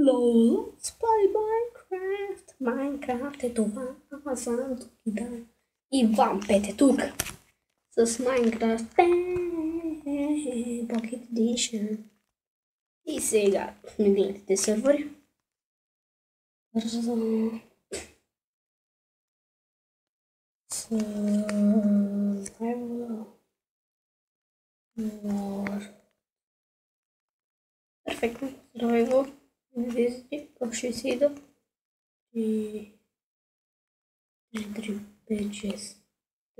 Hello, Spy Minecraft. Minecraft е това, аз съм тук и да. Иван Пете тук. С Minecraft Pocket Edition. И сега медийните сървъри. Survival War. Перфектно. Survival. Инвизити. Как ще си ида? 3, 3, 5, 6.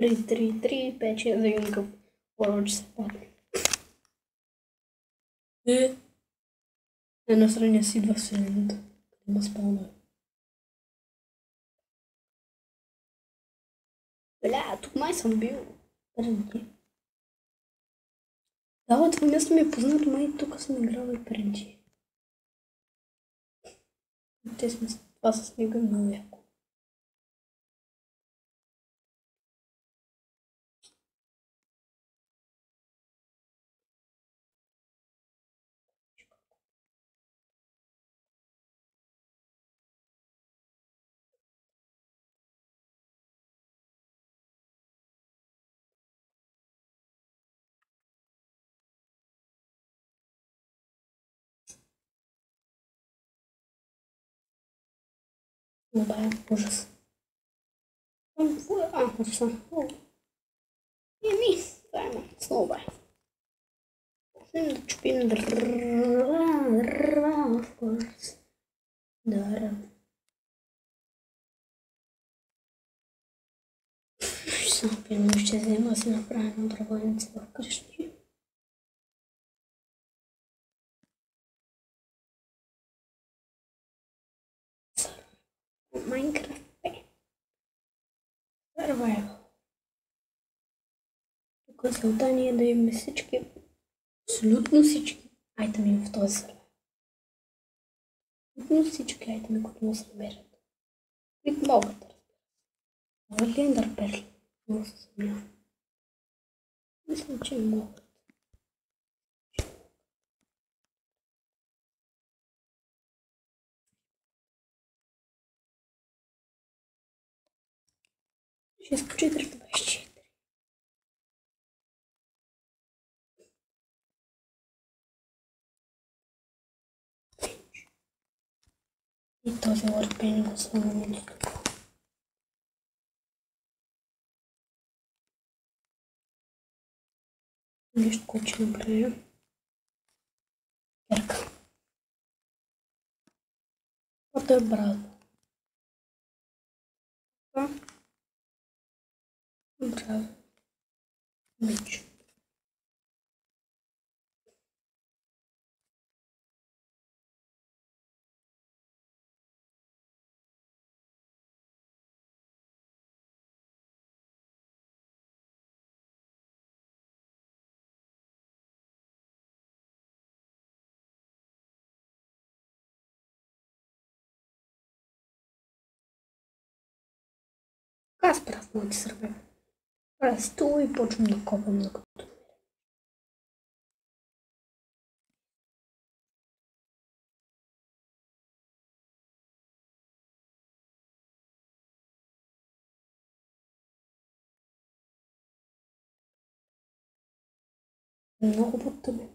3, 3, 3, 5, 6. Да видим какъв поръч се падне. Една страня си 2 вселената. Има спална. Бля, тук май съм бил. Преди. Да, това място ми е познато, май тук съм играл и преди. Това с него е много яко. Добавя ужас. Ужас. Еми, това е много бай. Почнем да чупим дърва, of course. Дърва. Ще взема да си направя една дърваница в къщи. Minecraft P. Survival. Тук целта ни е да имаме всички, абсолютно всички айтеми в този сервер. Абсолютно всички айтеми, които му се намерят. Които могат да разберат. Могат ли ендърперли? Много се съмнявам. Мисля, че могат. Ще изключи 324. И този лърпен го слагаме тук. Нещо, което ще направим. Ярка. Това е бразо. Бразо. Меч. Аз празнувам ти сърбе. Пръсту и почвам да копам на като. Много по-тъмен.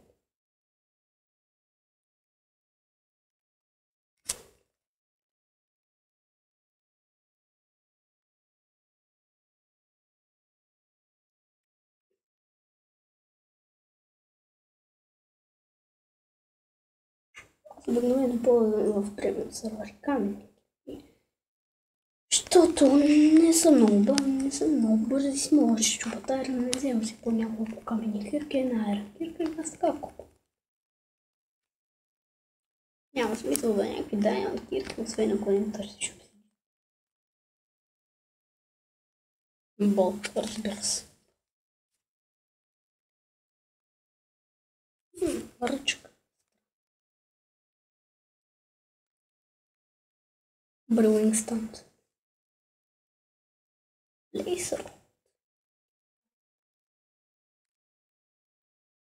Аз обикновено ползвам в премиум сервер камъни. Защото не са много бързи си можеш чубатари, не взема си по няколко камени кирки, една айрон кирка и аз така купа. Няма смисъл да някакви даймонд кирки, освен ако не търсиш обсидиан. Болт, разбира се. Ръчка. Brewing stand. Laser.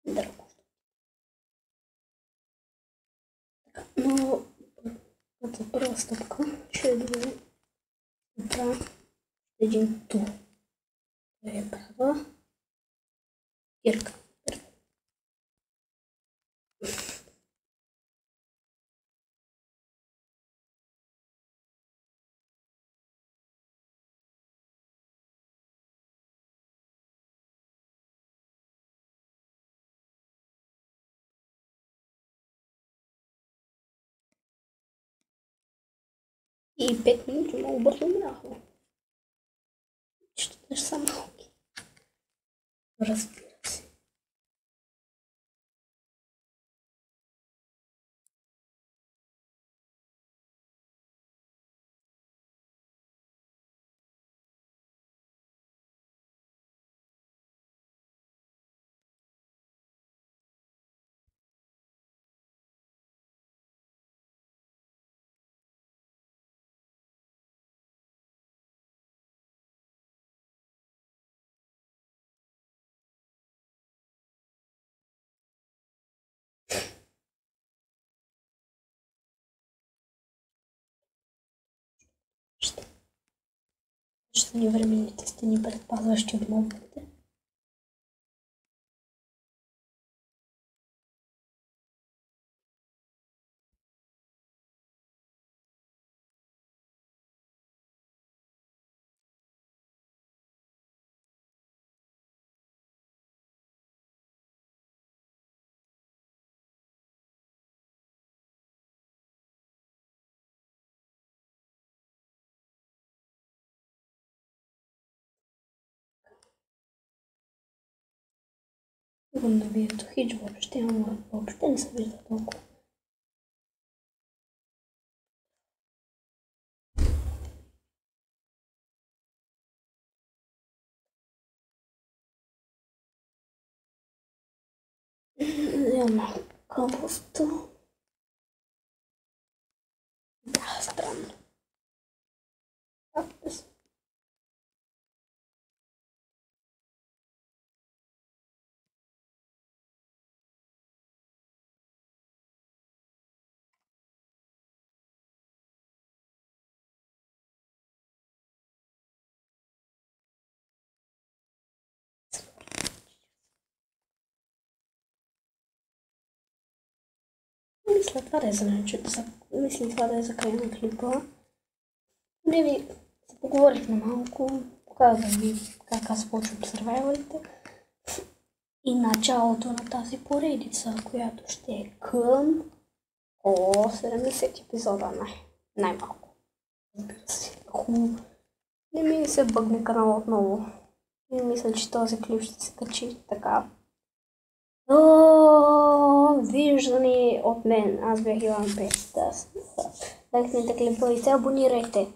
Дърво. Но Моята първа стъпка ще бъде да правя един тур. Да я правя кирка. И 5 минути много бързо минаха. Ще са малки. Разбира се. Ще ни временните стени предпазващи от мобите. Навието хич въобще, ама въобще не се вижда толкова. Взема кабелството. Да, странно. Както се. Мисля това да е за край на клипа. Не ви се поговорихме малко, показах ви как аз почвам survival-ите и началото на тази поредица, която ще е към 70 епизода най-малко. Разбира се, ако не ми се бъгне канала отново. И мисля, че този клип ще се качи така. Виждане от мен. Аз бях Иван Пес. Лайкнете клипа и се абонирайте.